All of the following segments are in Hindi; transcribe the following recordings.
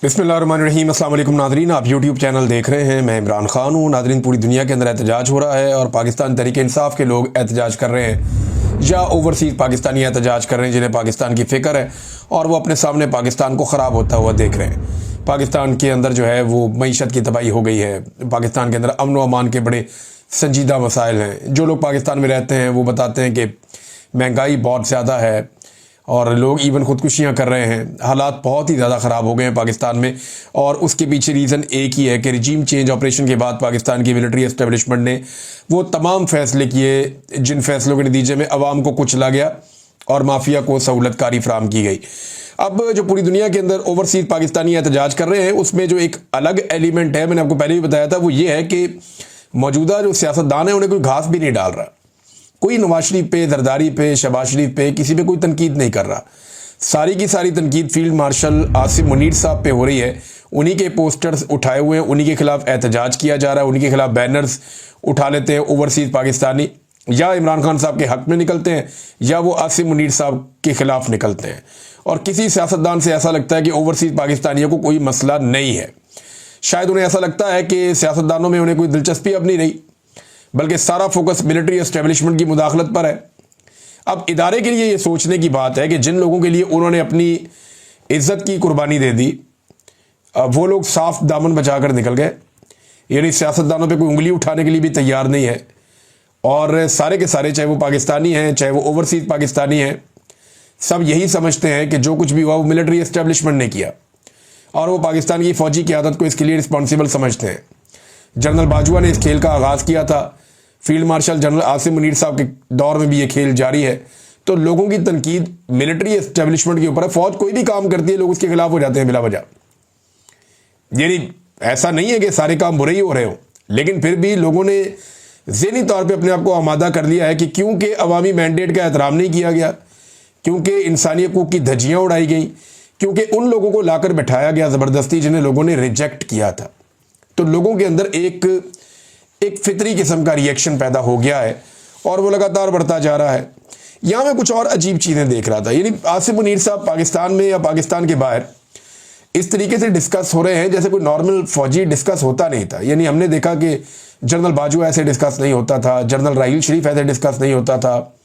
बिस्मिल्लाहिर्रहमानिर्रहीम। अस्सलाम वालेकुम नादरीन, आप यूट्यूब चैनल देख रहे हैं। मैं इमरान खान हूँ। नादरीन, पूरी दुनिया के अंदर एहतजाज हो रहा है और पाकिस्तान तहरीक इंसाफ के लोग एहतजाज कर रहे हैं या ओवरसीज पाकिस्तानी एहतजाज कर रहे हैं जिन्हें पाकिस्तान की फ़िक्र है और वो अपने सामने पाकिस्तान को ख़राब होता हुआ देख रहे हैं। पाकिस्तान के अंदर जो है वो मईशत की तबाही हो गई है। पाकिस्तान के अंदर अमन व अमान के बड़े संजीदा मसाइल हैं। जो लोग पाकिस्तान में रहते हैं वो बताते हैं कि महंगाई बहुत ज़्यादा है और लोग इवन ख़ुदकुशियाँ कर रहे हैं। हालात बहुत ही ज़्यादा ख़राब हो गए हैं पाकिस्तान में और उसके पीछे रीज़न एक ही है कि रिजीम चेंज ऑपरेशन के बाद पाकिस्तान की मिलिट्री एस्टेब्लिशमेंट ने वो तमाम फ़ैसले किए जिन फ़ैसलों के नतीजे में अवाम को कुचला गया और माफिया को सहूलतकारी फराम की गई। अब जो पूरी दुनिया के अंदर ओवरसीज पाकिस्तानी एहतजाज कर रहे हैं उसमें जो एक अलग एलिमेंट है, मैंने आपको पहले भी बताया था, वो ये है कि मौजूदा जो सियासतदान है उन्हें कोई घास भी नहीं डाल रहा। कोई नवाज शरीफ पे, जरदारी पे, शहबाज शरीफ पे, किसी पे कोई तनकीद नहीं कर रहा। सारी की सारी तनकीद फील्ड मार्शल आसिम मुनीर साहब पे हो रही है। उन्हीं के पोस्टर्स उठाए हुए हैं, उन्हीं के खिलाफ एहतजाज किया जा रहा है, उन्हीं के खिलाफ बैनर्स उठा लेते हैं ओवरसीज पाकिस्तानी। या इमरान खान साहब के हक में निकलते हैं या वो आसिम मुनीर साहब के खिलाफ निकलते हैं। और किसी सियासतदान से ऐसा लगता है कि ओवरसीज पाकिस्तानियों को कोई मसला नहीं है। शायद उन्हें ऐसा लगता है कि सियासतदानों में उन्हें कोई दिलचस्पी अब नहीं रही, बल्कि सारा फोकस मिलिट्री एस्टेब्लिशमेंट की मुदाखलत पर है। अब इदारे के लिए ये सोचने की बात है कि जिन लोगों के लिए उन्होंने अपनी इज्जत की कुर्बानी दे दी, वो लोग साफ दामन बचाकर निकल गए, यानी सियासतदानों पे कोई उंगली उठाने के लिए भी तैयार नहीं है। और सारे के सारे, चाहे वो पाकिस्तानी हैं चाहे वो ओवरसीज पाकिस्तानी हैं, सब यही समझते हैं कि जो कुछ भी हुआ वो मिलिट्री एस्टेब्लिशमेंट ने किया और वो पाकिस्तान की फ़ौजी क़यादत को इसके लिए रिस्पॉन्सिबल समझते हैं। जनरल बाजवा ने इस खेल का आगाज़ किया था। Field marshal general Asim Munir साहब के दौर में भी ये खेल जारी है। तो लोगों की तनकीद मिलिट्री एस्टेब्लिशमेंट के ऊपर है। फ़ौज कोई भी काम करती है लोग उसके खिलाफ हो जाते हैं बिला वजह। यानी ऐसा नहीं है कि सारे काम बुरे ही हो रहे हो, लेकिन फिर भी लोगों ने ज़हनी तौर पे अपने आप को आमादा कर लिया है कि क्योंकि अवामी मैंडेट का एहतराम नहीं किया गया, क्योंकि इंसानी हकूक़ की धज्जियाँ उड़ाई गई, क्योंकि उन लोगों को लाकर बैठाया गया ज़बरदस्ती जिन्हें लोगों ने रिजेक्ट किया था, तो लोगों के अंदर एक फितरी किस्म का रिएक्शन पैदा हो गया है और वो लगातार बढ़ता जा रहा है। यहाँ मैं कुछ और अजीब चीज़ें देख रहा था। यानी आसिम मुनीर साहब पाकिस्तान में या पाकिस्तान के बाहर इस तरीके से डिस्कस हो रहे हैं जैसे कोई नॉर्मल फौजी डिस्कस होता नहीं था। यानी हमने देखा कि जनरल बाजवा ऐसे डिस्कस नहीं होता था, जनरल राहील शरीफ ऐसे डिस्कस नहीं होता था,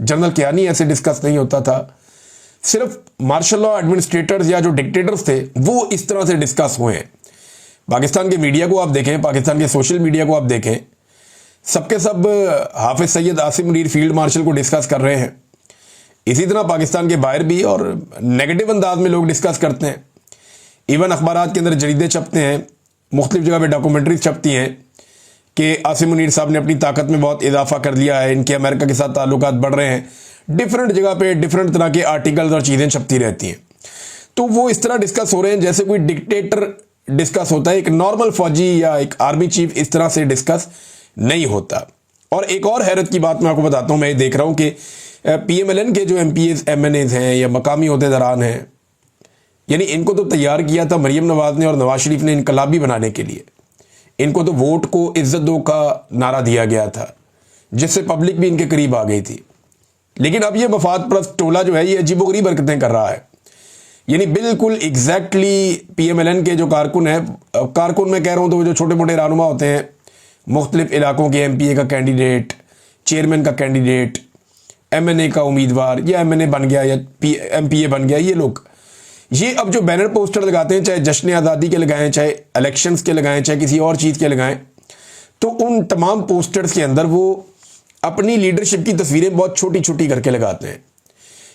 जनरल कियानी ऐसे डिस्कस नहीं होता था। सिर्फ मार्शल लॉ एडमिनिस्ट्रेटर्स या जो डिक्टेटर्स थे वो इस तरह से डिस्कस हुए हैं। पाकिस्तान के मीडिया को आप देखें, पाकिस्तान के सोशल मीडिया को आप देखें, सबके सब हाफिज सैयद आसिम मुनीर फील्ड मार्शल को डिस्कस कर रहे हैं। इसी तरह पाकिस्तान के बाहर भी और नेगेटिव अंदाज में लोग डिस्कस करते हैं। इवन अखबारात के अंदर जरीदे छपते हैं, मुख्तलिफ जगह पे डॉक्यूमेंट्रीज छपती हैं कि आसिम मुनीर साहब ने अपनी ताकत में बहुत इजाफा कर लिया है, इनके अमेरिका के साथ ताल्लुकात बढ़ रहे हैं। डिफरेंट जगह पे डिफरेंट तरह के आर्टिकल्स और चीज़ें छपती रहती हैं। तो वो इस तरह डिस्कस हो रहे हैं जैसे कोई डिक्टेटर डिस्कस होता है। एक नॉर्मल फौजी या एक आर्मी चीफ इस तरह से डिस्कस नहीं होता। और एक और हैरत की बात मैं आपको बताता हूँ, मैं ये देख रहा हूँ कि PMLN के जो MPs MNAs हैं या मकामी ओहदेदारान हैं, यानी इनको तो तैयार किया था मरीम नवाज ने और नवाज शरीफ ने इनकलाबी बनाने के लिए। इनको तो वोट को इज्जत दो का नारा दिया गया था जिससे पब्लिक भी इनके करीब आ गई थी। लेकिन अब ये मफाद परस्त टोला जो है ये अजीबोगरीब हरकतें कर रहा है। यानी बिल्कुल एग्जैक्टली PMLN के जो कारकुन हैं, कारकुन मैं कह रहा हूँ तो वो जो छोटे मोटे रहनुमा होते हैं, मुख्तलिफ इलाकों के MPA का कैंडिडेट, चेयरमैन का कैंडिडेट, MNA का उम्मीदवार या MNA बन गया या MPA बन गया, ये अब जो बैनर पोस्टर लगाते हैं, चाहे जश्न आज़ादी के लगाएं, चाहे इलेक्शंस के लगाएं, चाहे किसी और चीज़ के लगाएं, तो उन तमाम पोस्टर्स के अंदर वो अपनी लीडरशिप की तस्वीरें बहुत छोटी छोटी करके लगाते हैं।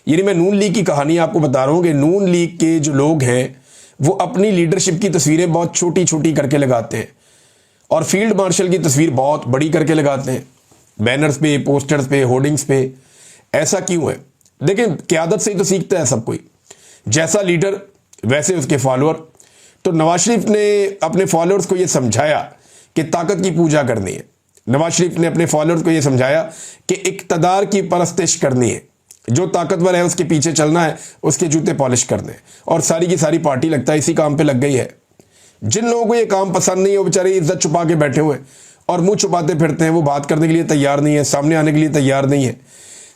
यानी मैं नून लीग की कहानी आपको बता रहा हूँ कि नून लीग के जो लोग हैं वो अपनी लीडरशिप की तस्वीरें बहुत छोटी छोटी करके लगाते हैं और फील्ड मार्शल की तस्वीर बहुत बड़ी करके लगाते हैं बैनर्स पे, पोस्टर्स पे, होर्डिंग्स पे। ऐसा क्यों है? देखिए, क़यादत से ही तो सीखता है सब कोई। जैसा लीडर वैसे उसके फॉलोअर। तो नवाज शरीफ ने अपने फॉलोअर्स को ये समझाया कि ताकत की पूजा करनी है। नवाज शरीफ ने अपने फॉलोअर्स को ये समझाया कि इक़्तिदार की परस्तिश करनी है, जो ताकतवर है उसके पीछे चलना है, उसके जूते पॉलिश करने। और सारी की सारी पार्टी लगता है इसी काम पे लग गई है। जिन लोगों को ये काम पसंद नहीं है वो बेचारे इज्जत छुपा के बैठे हुए और मुंह छुपाते फिरते हैं। वो बात करने के लिए तैयार नहीं है, सामने आने के लिए तैयार नहीं है,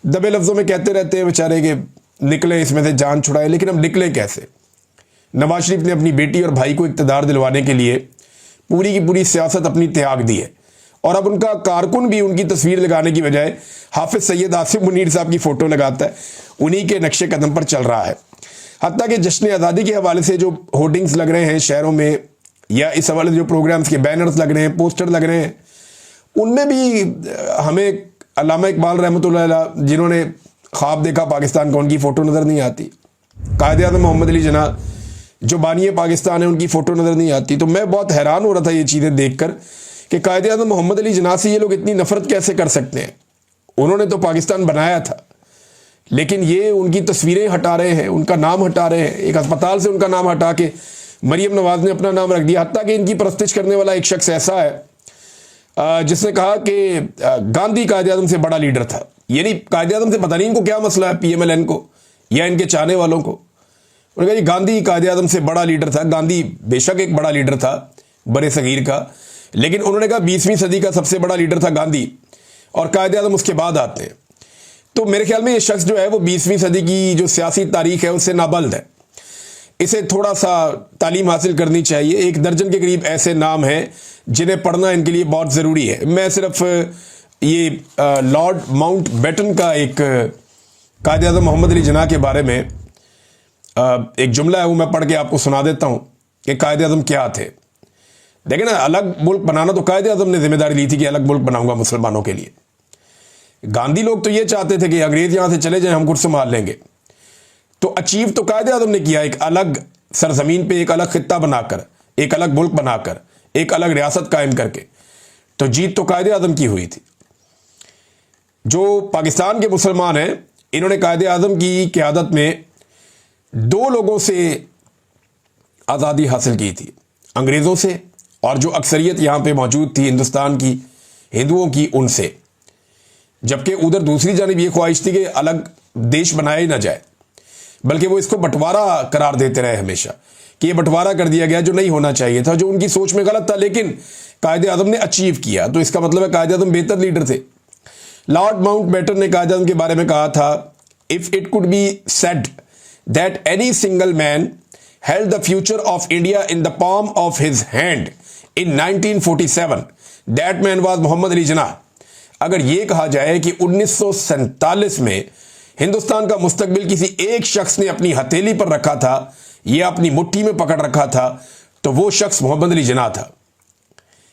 दबे लफ्ज़ों में कहते रहते हैं बेचारे कि निकले इसमें से, जान छुड़ाए। लेकिन अब निकले कैसे? नवाज शरीफ ने अपनी बेटी और भाई को इक़्तिदार दिलवाने के लिए पूरी की पूरी सियासत अपनी त्याग दी है, और अब उनका कारकुन भी उनकी तस्वीर लगाने की बजाय हाफिज सैयद आसिफ मुनीर साहब की फ़ोटो लगाता है, उन्हीं के नक्शे कदम पर चल रहा है। हत्ता कि जश्न आज़ादी के हवाले से जो होर्डिंग्स लग रहे हैं शहरों में, या इस हवाले से जो प्रोग्राम्स के बैनर्स लग रहे हैं, पोस्टर लग रहे हैं, उनमें भी हमें अल्लामा इकबाल रहमतुल्लाह अलैह जिन्होंने ख्वाब देखा पाकिस्तान का, उनकी फ़ोटो नज़र नहीं आती। कायदे आज़म मोहम्मद अली जिन्ना जो बानी पाकिस्तान है, उनकी फ़ोटो नज़र नहीं आती। तो मैं बहुत हैरान हो रहा था ये चीज़ें देखकर कि कायदे आज़म मोहम्मद अली जिन्ना से ये लोग इतनी नफ़रत कैसे कर सकते हैं। उन्होंने तो पाकिस्तान बनाया था, लेकिन ये उनकी तस्वीरें हटा रहे हैं, उनका नाम हटा रहे हैं। एक अस्पताल से उनका नाम हटा के मरीम नवाज ने अपना नाम रख दिया। हत्ता कि इनकी परस्तिश करने वाला एक शख्स ऐसा है जिसने कहा कि गांधी कायदे आज़म से बड़ा लीडर था। यानी कायदे आज़म से पता नहीं इनको क्या मसला है, PMLN को या इनके चाहने वालों को। उन्होंने कहा जी गांधी कायदे आज़म से बड़ा लीडर था। गांधी बेशक एक बड़ा लीडर था बड़े सगीर का, लेकिन उन्होंने कहा 20वीं सदी का सबसे बड़ा लीडर था गांधी, और कायदे आज़म उसके बाद आते हैं। तो मेरे ख्याल में ये शख्स जो है वो 20वीं सदी की जो सियासी तारीख है उससे नाबल्द है। इसे थोड़ा सा तालीम हासिल करनी चाहिए। 1 दर्जन के करीब ऐसे नाम हैं जिन्हें पढ़ना इनके लिए बहुत ज़रूरी है। मैं सिर्फ ये लॉर्ड माउंट बैटन का एक कायदे आज़म मोहम्मद अली जिन्ना के बारे में एक जुमला है, वो मैं पढ़ के आपको सुना देता हूँ कि कायदे आज़म क्या थे। देखिए ना, अलग मुल्क बनाना तो कायदे आज़म ने जिम्मेदारी ली थी कि अलग मुल्क बनाऊंगा मुसलमानों के लिए। गांधी लोग तो ये चाहते थे कि अंग्रेज यहां से चले जाएं, हम खुद संभाल लेंगे। तो अचीव तो कायदे आज़म ने किया, एक अलग सरजमीन पे एक अलग खित्ता बनाकर, एक अलग मुल्क बनाकर, एक अलग रियासत कायम करके। तो जीत तो कायदे आज़म की हुई थी। जो पाकिस्तान के मुसलमान हैं, इन्होंने कायदे आज़म की क़यादत में 2 लोगों से आज़ादी हासिल की थी, अंग्रेज़ों से और जो अक्सरियत यहाँ पे मौजूद थी हिंदुस्तान की हिंदुओं की, उनसे। जबकि उधर दूसरी जानिब ये ख्वाहिश थी कि अलग देश बनाया ही ना जाए, बल्कि वो इसको बंटवारा करार देते रहे हमेशा कि ये बंटवारा कर दिया गया जो नहीं होना चाहिए था, जो उनकी सोच में गलत था। लेकिन कायदे आज़म ने अचीव किया, तो इसका मतलब है कायदे आज़म बेहतर लीडर थे। लॉर्ड माउंट बैटन ने कायदे आज़म के बारे में कहा था, if it could be said that any single man held the future of India in the palm of his hand in 1947, that man was Mohammad Ali Jinnah. अगर यह कहा जाए कि 1947 में हिंदुस्तान का मुस्तकबिल किसी एक शख्स ने अपनी हथेली पर रखा था या अपनी मुट्ठी में पकड़ रखा था, तो वो शख्स मोहम्मद अली जिन्ना था।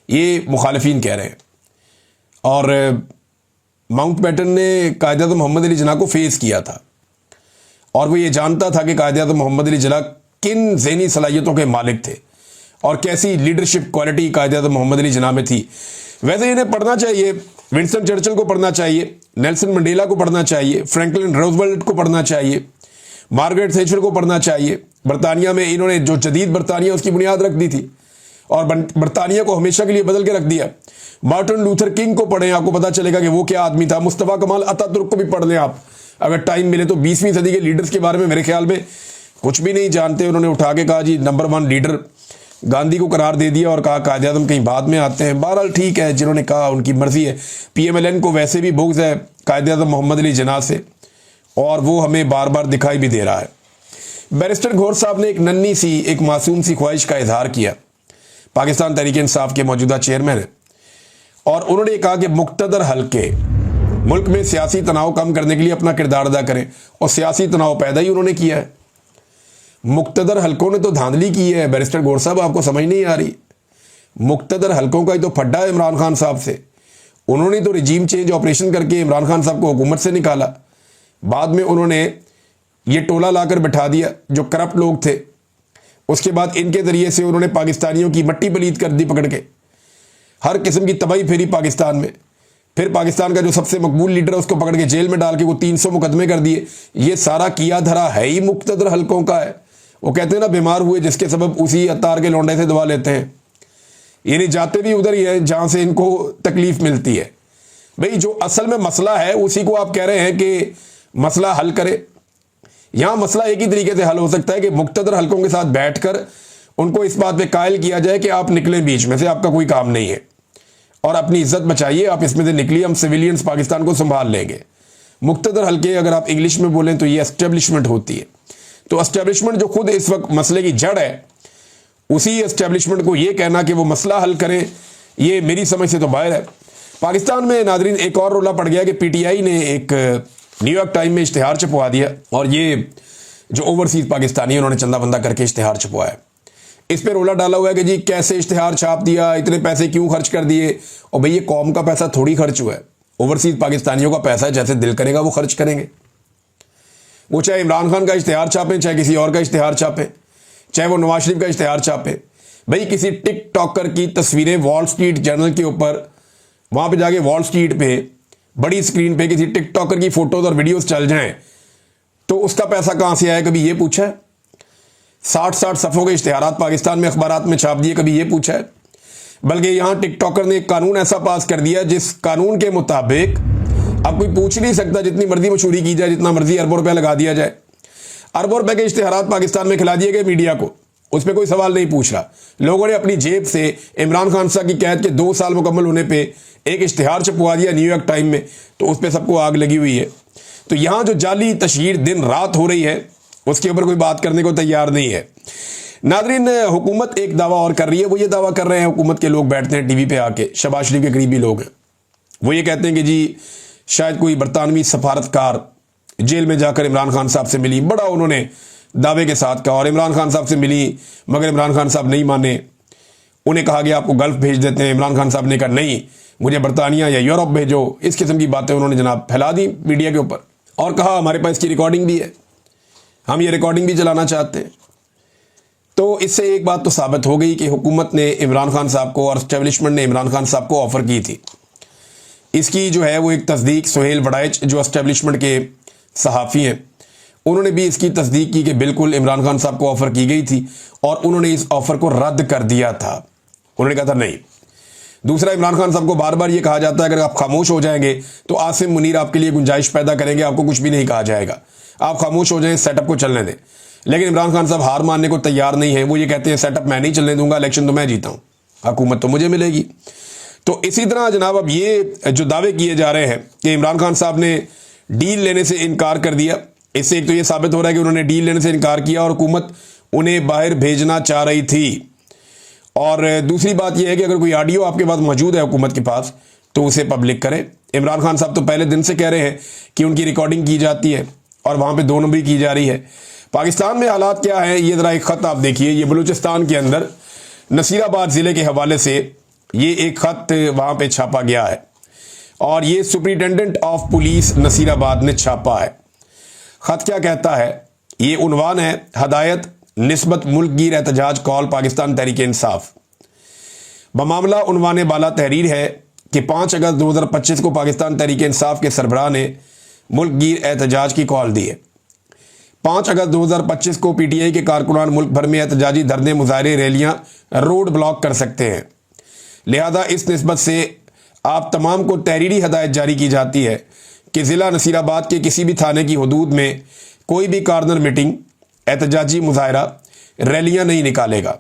ये मुखालिफिन कह रहे हैं। और माउंट बैटन ने कायदे आज़म मोहम्मद अली जिन्ना को फेस किया था, और वो ये जानता था कि कायदे आज़म मोहम्मद अली जिन्ना किन ज़हनी सलाहियतों के मालिक थे और कैसी लीडरशिप क्वालिटी कायदे आज़म मोहम्मद अली जिन्ना में थी। वैसे इन्हें पढ़ना चाहिए, विंस्टन चर्चिल को पढ़ना चाहिए, नेल्सन मंडेला को पढ़ना चाहिए, फ्रैंकलिन रूजवेल्ट को पढ़ना चाहिए, मार्गरेट थैचर को पढ़ना चाहिए। बरतानिया में इन्होंने जो जदीद बरतानिया उसकी बुनियाद रख दी थी और बरतानिया को हमेशा के लिए बदल के रख दिया। मार्टिन लूथर किंग को पढ़ें, आपको पता चलेगा कि वो क्या आदमी था। मुस्तफ़ा कमाल अतातुर्क को भी पढ़ लें आप, अगर टाइम मिले तो। 20वीं सदी के लीडर्स के बारे में मेरे ख्याल में कुछ भी नहीं जानते। उन्होंने उठा के कहा जी नंबर 1 लीडर गांधी को करार दे दिया और कहा कायदे आज़म कहीं बाद में आते हैं। बहरहाल ठीक है, जिन्होंने कहा उनकी मर्जी है। PMLN को वैसे भी बुग़्ज़ है कायदे आज़म मोहम्मद अली जिन्ना से, और वो हमें बार बार दिखाई भी दे रहा है। बैरिस्टर घोर साहब ने एक नन्ही सी, एक मासूम सी ख्वाहिश का इजहार किया। पाकिस्तान तहरीक इंसाफ के मौजूदा चेयरमैन है, और उन्होंने कहा कि मुक़्तदर हल्के मुल्क में सियासी तनाव कम करने के लिए अपना किरदार अदा करें, और सियासी तनाव पैदा ही उन्होंने किया है। मुक़्तदर हल्कों ने तो धांधली की है। बैरिस्टर घोर साहब, आपको समझ नहीं आ रही? मुक़्तदर हल्कों का ही तो फड्डा है इमरान खान साहब से। उन्होंने तो रिजीम चेंज ऑपरेशन करके इमरान खान साहब को हुकूमत से निकाला। बाद में उन्होंने ये टोला लाकर बैठा दिया जो करप्ट लोग थे। उसके बाद इनके ज़रिए से उन्होंने पाकिस्तानियों की मट्टी पलीत कर दी पकड़ के, हर किस्म की तबाही फेरी पाकिस्तान में। फिर पाकिस्तान का जो सबसे मकबूल लीडर है उसको पकड़ के जेल में डाल के वो 300 मुकदमे कर दिए। ये सारा किया धरा है ही मुक़्तदर हल्कों का है। वो कहते हैं ना, बीमार हुए जिसके सबब उसी अतार के लौंडे से दवा लेते हैं। ये नहीं जाते भी उधर ही है जहाँ से इनको तकलीफ मिलती है। भाई जो असल में मसला है उसी को आप कह रहे हैं कि मसला हल करे। यहाँ मसला एक ही तरीके से हल हो सकता है कि मुक़्तदर हल्कों के साथ बैठकर उनको इस बात पे कायल किया जाए कि आप निकलें बीच में से, आपका कोई काम नहीं है और अपनी इज्जत बचाइए, आप इसमें से निकलिए, हम सिविलियंस पाकिस्तान को संभाल लेंगे। मुक़्तदर हल्के अगर आप इंग्लिश में बोलें तो ये एस्टेब्लिशमेंट होती है। तो एस्टेब्लिशमेंट जो खुद इस वक्त मसले की जड़ है, उसी एस्टेब्लिशमेंट को ये कहना कि वो मसला हल करें, ये मेरी समझ से तो बाहर है। पाकिस्तान में नाजरीन एक और रोला पड़ गया कि पीटीआई ने एक न्यूयॉर्क टाइम में इश्तिहार छपवा दिया, और ये जो ओवरसीज पाकिस्तानी है उन्होंने चंदा बंदा करके इश्तिहार छपवाया। इस पे रोला डाला हुआ है कि जी कैसे इश्तिहार छाप दिया, इतने पैसे क्यों खर्च कर दिए। और भाई ये कौम का पैसा थोड़ी खर्च हुआ है, ओवरसीज पाकिस्तानियों का पैसा है, जैसे दिल करेगा वो खर्च करेंगे। वो चाहे इमरान खान का इश्तिहार छापें, चाहे किसी और का इश्तिहार छापें, चाहे वो नवाज शरीफ का इश्तिहार छापें। भाई किसी टिक टॉकर की तस्वीरें वॉल स्ट्रीट जर्नल के ऊपर, वहां पे जाके वॉल स्ट्रीट पे बड़ी स्क्रीन पे किसी टिक टॉकर की फोटोज और वीडियोस चल जाएं, तो उसका पैसा कहां से आया, कभी ये पूछा है? 60-60 सफ़ों के इश्तिहारात पाकिस्तान में अखबारात में छाप दिए, कभी ये पूछा है? बल्कि यहां टिकटॉकर ने एक कानून ऐसा पास कर दिया जिस कानून के मुताबिक अब कोई पूछ नहीं सकता, जितनी मर्जी मशहूरी की जाए, जितना मर्जी अरबों रुपया लगा दिया जाए, अरबों रुपए के इश्तिहारात पाकिस्तान में खिला दिए गए मीडिया को, उस पर कोई सवाल नहीं पूछ रहा। लोगों ने अपनी जेब से इमरान खान साहब की कैद के 2 साल मुकम्मल होने पे एक इश्तिहार छपवा दिया न्यूयॉर्क टाइम में, तो उस पर सबको आग लगी हुई है। तो यहां जो जाली तशहीर दिन रात हो रही है, उसके ऊपर कोई बात करने को तैयार नहीं है। नाजरीन, हुकूमत एक दावा और कर रही है। वो ये दावा कर रहे हैं, हुकूमत के लोग बैठते हैं टीवी पे आके, शहबाज शरीफ के करीबी लोग हैं, वो ये कहते हैं कि जी शायद कोई बरतानवी सफारतकार जेल में जाकर इमरान खान साहब से मिली, बड़ा उन्होंने दावे के साथ कहा, और इमरान खान साहब से मिली, मगर इमरान खान साहब नहीं माने। उन्हें कहा गया आपको गल्फ भेज देते हैं, इमरान खान साहब ने कहा नहीं, मुझे बरतानिया या यूरोप भेजो। इस किस्म की बातें उन्होंने जनाब फैला दी मीडिया के ऊपर, और कहा हमारे पास इसकी रिकॉर्डिंग भी है, हम ये रिकॉर्डिंग भी चलाना चाहते हैं। तो इससे एक बात तो साबित हो गई कि हुकूमत ने इमरान खान साहब को और एस्टेब्लिशमेंट ने इमरान खान साहब को ऑफर की थी। इसकी जो है वो एक तस्दीक सुहेल वड़ाइच जो एस्टेब्लिशमेंट के सहाफ़ी हैं, उन्होंने भी इसकी तस्दीक की कि बिल्कुल इमरान खान साहब को ऑफर की गई थी, और उन्होंने इस ऑफर को रद्द कर दिया था। उन्होंने कहा था नहीं। दूसरा, इमरान खान साहब को बार बार ये कहा जाता है अगर आप खामोश हो जाएंगे तो आसिम मुनीर आपके लिए गुंजाइश पैदा करेंगे, आपको कुछ भी नहीं कहा जाएगा, आप खामोश हो जाएं, सेटअप को चलने दें। लेकिन इमरान खान साहब हार मानने को तैयार नहीं है। वो ये कहते हैं सेटअप मैं नहीं चलने दूंगा, इलेक्शन तो मैं जीता हूं, हुकूमत तो मुझे मिलेगी। तो इसी तरह जनाब अब ये जो दावे किए जा रहे हैं कि इमरान खान साहब ने डील लेने से इनकार कर दिया, इससे एक तो ये साबित हो रहा है कि उन्होंने डील लेने से इनकार किया और हुकूमत उन्हें बाहर भेजना चाह रही थी। और दूसरी बात यह है कि अगर कोई ऑडियो आपके पास मौजूद है हुकूमत के पास, तो उसे पब्लिक करें। इमरान खान साहब तो पहले दिन से कह रहे हैं कि उनकी रिकॉर्डिंग की जाती है और वहां पे 2 नंबरी की जा रही है। पाकिस्तान में हालात क्या है, ये जरा एक खत आप देखिए। ये बलूचिस्तान के अंदर नसीराबाद जिले के हवाले से ये एक खत वहां पे छापा गया है, और ये सुपरिटेंडेंट ऑफ पुलिस नसीराबाद ने छापा है। खत क्या कहता है, ये उन्वान है हदायत निस्बत मुल्कगीर एहतजाज कॉल पाकिस्तान तहरीक इंसाफ। बमामला उन्वान बाला तहरीर है कि 5 अगस्त 2025 को पाकिस्तान तहरीक इंसाफ के सरबराह ने मुल्कगीर एहतजाज की कॉल दी है। 5 अगस्त 2025 को पीटीआई के कारकुनान मुल्क भर में एहतजाजी धरने, मुजाहरे, रैलियां, रोड ब्लॉक कर सकते हैं। लिहाजा इस निस्बत से आप तमाम को तहरीरी हदायत जारी की जाती है कि ज़िला नसीराबाद के किसी भी थाने की हदूद में कोई भी कार्नर मीटिंग, एहतजाजी मुजाहरा, रैलियां नहीं निकालेगा।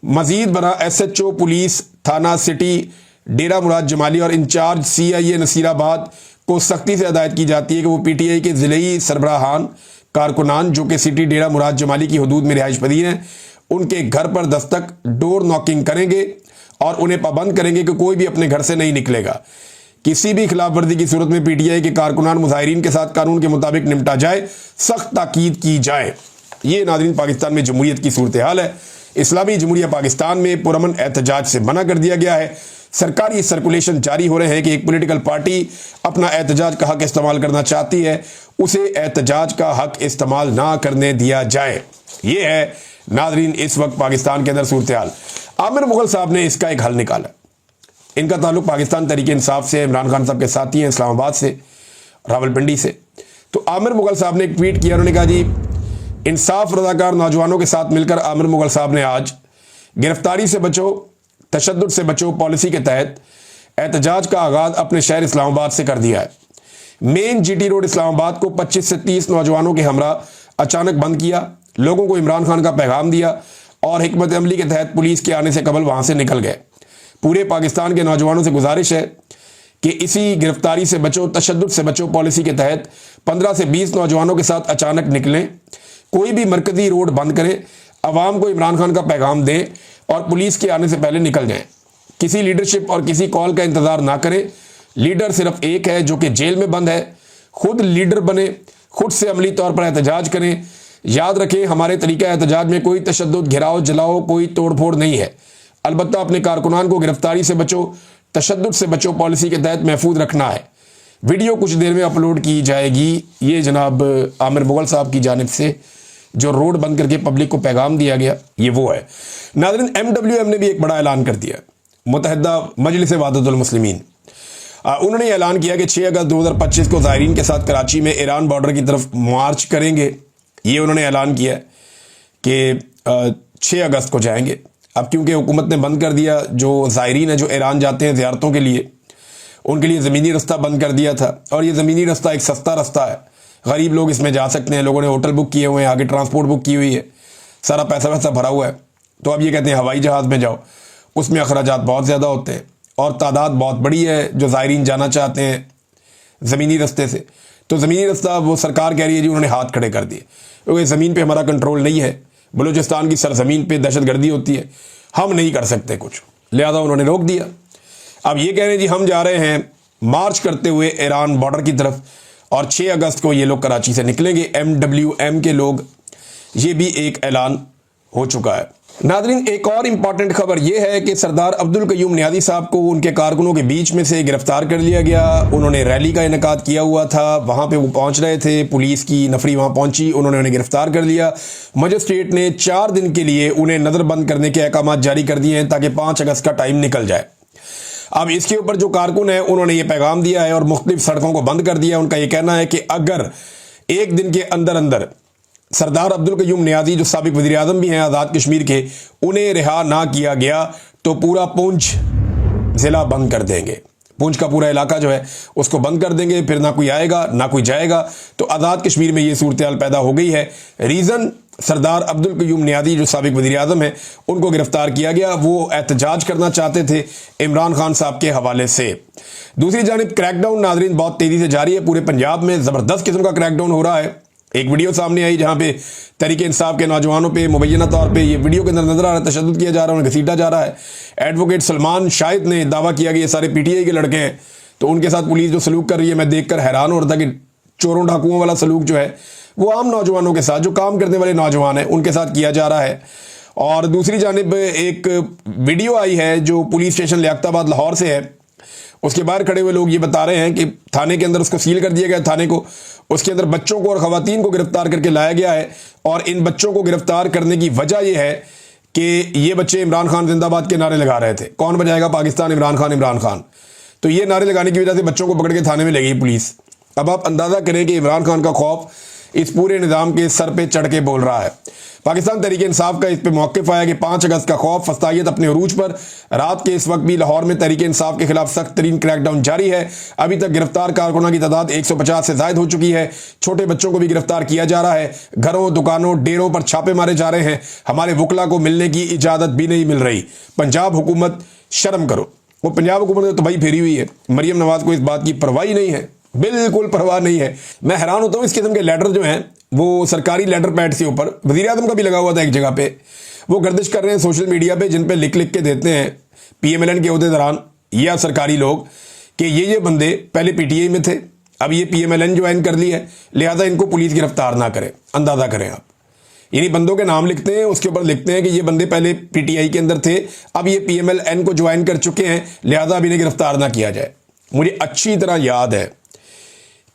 मजीद बना SHO पुलिस थाना सिटी डेरा मुराद जमाली और इंचार्ज CIA नसीराबाद को सख्ती से हदायत की जाती है कि वो PTI के ज़िले सरबराहान कारकुनान जो कि सिटी डेरा मुराद जमाली की हदूद में रिहाइश पजीर हैं, उनके घर पर दस्तक, डोर नॉकिंग करेंगे और उन्हें पाबंद करेंगे कि कोई भी अपने घर से नहीं निकलेगा। किसी भी खिलाफ वर्जी की सूरत में पीटीआई के कारकुनान मुजाहिरीन के साथ कानून के मुताबिक निपटा जाए, सख्त ताकीद की जाए। ये नाज़रीन पाकिस्तान में जमहूरियत की सूरत हाल है। इस्लामी जमहूरिया पाकिस्तान में पुरअमन एहतजाज से मना कर दिया गया है। सरकारी सर्कुलेशन जारी हो रहे हैं कि एक पॉलिटिकल पार्टी अपना एहतजाज का हक इस्तेमाल करना चाहती है, उसे एहतजाज का हक इस्तेमाल ना करने दिया जाए। ये है नाज़रीन इस वक्त पाकिस्तान के अंदर सूरत हाल। आमिर मुगल साहब ने इसका एक हल निकाला। इनका ताल्लुक पाकिस्तान तहरीक इंसाफ से, इमरान खान साहब के साथी हैं इस्लामाबाद से, रावलपिंडी से। तो आमिर मुगल साहब ने एक ट्वीट किया, उन्होंने कहा जी इंसाफ रजाकार नौजवानों के साथ मिलकर आमिर मुगल साहब ने आज गिरफ्तारी से बचो, तशद्दुद से बचो पॉलिसी के तहत एहतजाज का आगाज अपने शहर इस्लामाबाद से कर दिया है। मेन GT रोड इस्लामाबाद को 25 से 30 नौजवानों के हमरा अचानक बंद किया, लोगों को इमरान खान का पैगाम दिया और हिकमत अमली के तहत पुलिस के आने से कबल वहां से निकल गए। पूरे पाकिस्तान के नौजवानों से गुजारिश है कि इसी गिरफ्तारी से बचो, तशद्दुद से बचो पॉलिसी के तहत 15 से 20 नौजवानों के साथ अचानक निकलें, कोई भी मरकजी रोड बंद करें, अवाम को इमरान खान का पैगाम दें और पुलिस के आने से पहले निकल जाएं। किसी लीडरशिप और किसी कॉल का इंतजार ना करें। लीडर सिर्फ एक है जो कि जेल में बंद है। खुद लीडर बने, खुद से अमली तौर पर एहतजाज करें। याद रखें, हमारे तरीका एहतजाज में कोई तशद्दुद, घिराव, जलाओ, कोई तोड़फोड़ नहीं है। अलबत्ता अपने कारकुनान को गिरफ्तारी से बचो, तशद्दुद से बचो, पॉलिसी के तहत महफूज रखना है। वीडियो कुछ देर में अपलोड की जाएगी। ये जनाब आमिर मुगल साहब की जानिब से जो रोड बंद करके पब्लिक को पैगाम दिया गया, ये वो है। नाज़रीन, MWM ने भी एक बड़ा ऐलान कर दिया। मुत्तहिदा मजलिस वहदतुल मुस्लिमीन, उन्होंने ऐलान किया कि 6 अगस्त 2025 को ज़ायरीन के साथ कराची में ईरान बॉर्डर की तरफ मार्च करेंगे। ये उन्होंने ऐलान किया कि 6 अगस्त को जाएंगे। अब क्योंकि हुकूमत ने बंद कर दिया, जो ज़ायरीन है जो ईरान जाते हैं ज़ियारतों के लिए, उनके लिए ज़मीनी रास्ता बंद कर दिया था। और ये ज़मीनी रास्ता एक सस्ता रास्ता है, गरीब लोग इसमें जा सकते हैं। लोगों ने होटल बुक किए हुए हैं, आगे ट्रांसपोर्ट बुक की हुई है, सारा पैसा वैसा भरा हुआ है। तो अब ये कहते हैं हवाई जहाज़ में जाओ, उसमें अखराजात बहुत ज़्यादा होते हैं और तादाद बहुत बड़ी है जो ज़ायरीन जाना चाहते हैं ज़मीनी रास्ते से। तो ज़मीनी रास्ता वो सरकार कह रही है जी, उन्होंने हाथ खड़े कर दिए क्योंकि ज़मीन पे हमारा कंट्रोल नहीं है। बलूचिस्तान की सरजमीन पे दहशतगर्दी होती है, हम नहीं कर सकते कुछ, लिहाजा उन्होंने रोक दिया। अब ये कह रहे हैं जी हम जा रहे हैं मार्च करते हुए ईरान बॉर्डर की तरफ और 6 अगस्त को ये लोग कराची से निकलेंगे। MWM के लोग, ये भी एक ऐलान हो चुका है। नादरीन, एक और इम्पॉर्टेंट खबर यह है कि सरदार अब्दुल कयूम नियाज़ी साहब को उनके कारकुनों के बीच में से गिरफ्तार कर लिया गया। उन्होंने रैली का इनेकाद किया हुआ था, वहाँ पे वो पहुँच रहे थे, पुलिस की नफरी वहाँ पहुँची, उन्होंने उन्हें गिरफ्तार कर लिया। मजिस्ट्रेट ने 4 दिन के लिए उन्हें नज़रबंद करने के अहकाम जारी कर दिए हैं ताकि 5 अगस्त का टाइम निकल जाए। अब इसके ऊपर जो कारकुन है उन्होंने ये पैगाम दिया है और मुख्तलिफ सड़कों को बंद कर दिया। उनका ये कहना है कि अगर एक दिन के अंदर अंदर सरदार अब्दुल कयूम नियाज़ी जो साबिक वज़ीर आज़म भी हैं आज़ाद कश्मीर के, उन्हें रिहा ना किया गया तो पूरा पूंछ ज़िला बंद कर देंगे। पूंछ का पूरा इलाका जो है उसको बंद कर देंगे, फिर ना कोई आएगा ना कोई जाएगा। तो आज़ाद कश्मीर में ये सूरत हाल पैदा हो गई है। रीज़न, सरदार अब्दुल कयूम नियाज़ी जो साबिक वज़ीर आज़म है उनको गिरफ्तार किया गया। वो एहतजाज करना चाहते थे इमरान खान साहब के हवाले से। दूसरी जानिब क्रैकडाउन नाज़रीन बहुत तेज़ी से जारी है। पूरे पंजाब में ज़बरदस्त किस्म का क्रैकडाउन हो रहा है। एक वीडियो सामने आई जहां पे तहरीक इंसाफ के नौजवानों पे मुबैना तौर पे ये वीडियो के अंदर नजर आ रहा है तशद्दुद किया जा रहा है, उन्हें घसीटा जा रहा है। एडवोकेट सलमान शाहिद ने दावा किया कि ये सारे PTI के लड़के हैं, तो उनके साथ पुलिस जो सलूक कर रही है मैं देखकर हैरान हो रहा था कि चोरों डाकुओं वाला सलूक जो है वो आम नौजवानों के साथ, जो काम करने वाले नौजवान हैं, उनके साथ किया जा रहा है। और दूसरी जानिब एक वीडियो आई है जो पुलिस स्टेशन लियाकताबाद लाहौर से है, उसके बाहर खड़े हुए लोग ये बता रहे हैं कि थाने के अंदर उसको सील कर दिया गया, थाने को, उसके अंदर बच्चों को और ख़वातीन को गिरफ्तार करके लाया गया है। और इन बच्चों को गिरफ्तार करने की वजह यह है कि ये बच्चे इमरान खान जिंदाबाद के नारे लगा रहे थे, कौन बचाएगा पाकिस्तान, इमरान खान, इमरान खान। तो ये नारे लगाने की वजह से बच्चों को पकड़ के थाने में ले गई पुलिस। अब आप अंदाज़ा करें कि इमरान खान का खौफ इस पूरे निज़ाम के सर पे चढ़ के बोल रहा है। पाकिस्तान तहरीक इंसाफ का इस पे मौक़िफ़ आया कि 5 अगस्त का खौफ, फस्तायत अपने अरूज पर। रात के इस वक्त भी लाहौर में तहरीक इंसाफ के खिलाफ सख्त तरीन क्रैकडाउन जारी है। अभी तक गिरफ्तार कारकुनों की तादाद 150 से ज़ायद हो चुकी है। छोटे बच्चों को भी गिरफ्तार किया जा रहा है। घरों, दुकानों, डेरों पर छापे मारे जा रहे हैं। हमारे वकला को मिलने की इजाज़त भी नहीं मिल रही। पंजाब हुकूमत शर्म करो। वो पंजाब हुकूमत ने तबाही फेरी हुई है। मरियम नवाज को इस बात की परवाही नहीं है, बिल्कुल परवाह नहीं है। मैं हैरान होता हूँ इस किस्म के लेटर जो हैं वो सरकारी लेटर पैड से ऊपर, वज़ीर आज़म का भी लगा हुआ था एक जगह पे, वो गर्दिश कर रहे हैं सोशल मीडिया पे, जिन पे लिख लिख के देते हैं PMLN के अहदेदारान या सरकारी लोग कि ये बंदे पहले PTI में थे, अब ये PMLN ज्वाइन कर ली है, लिहाजा इनको पुलिस गिरफ्तार ना करे। अंदाज़ा करें आप, यानी बंदों के नाम लिखते हैं, उसके ऊपर लिखते हैं कि ये बंदे पहले PTI के अंदर थे, अब ये PMLN को ज्वाइन कर चुके हैं, लिहाजा अब इन्हें गिरफ्तार ना किया जाए। मुझे अच्छी तरह याद है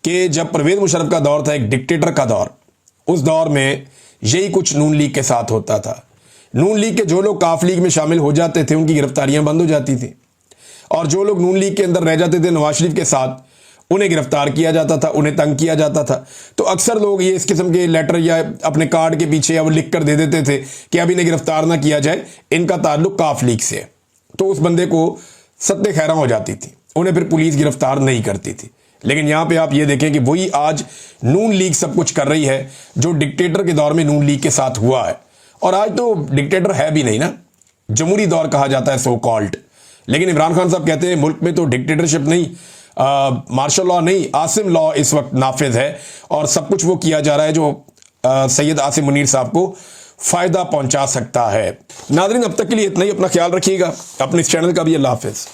कि जब परवेज़ मुशर्रफ का दौर था, एक डिक्टेटर का दौर, उस दौर में यही कुछ नून लीग के साथ होता था। नून लीग के जो लोग काफ लीग में शामिल हो जाते थे उनकी गिरफ्तारियां बंद हो जाती थी, और जो लोग नून लीग के अंदर रह जाते थे नवाज शरीफ के साथ, उन्हें गिरफ्तार किया जाता था, उन्हें तंग किया जाता था। तो अक्सर लोग ये इस किस्म के लेटर या अपने कार्ड के पीछे या वो लिख कर दे देते थे कि अब इन्हें गिरफ्तार ना किया जाए, इनका ताल्लुक काफ लीग से है। तो उस बंदे को सत्ते खैरा हो जाती थी, उन्हें फिर पुलिस गिरफ्तार नहीं करती थी। लेकिन यहां पे आप ये देखें कि वही आज नून लीग सब कुछ कर रही है जो डिक्टेटर के दौर में नून लीग के साथ हुआ है। और आज तो डिक्टेटर है भी नहीं ना, जमहूरी दौर कहा जाता है सो कॉल्ड। लेकिन इमरान खान साहब कहते हैं मुल्क में तो डिक्टेटरशिप नहीं, मार्शल लॉ नहीं, आसिम लॉ इस वक्त नाफिज है और सब कुछ वो किया जा रहा है जो सैयद आसिम मुनीर साहब को फ़ायदा पहुंचा सकता है। नाज़रीन, अब तक के लिए इतना ही। अपना ख्याल रखिएगा, अपने इस चैनल का भी। अल्लाह हाफ़िज़।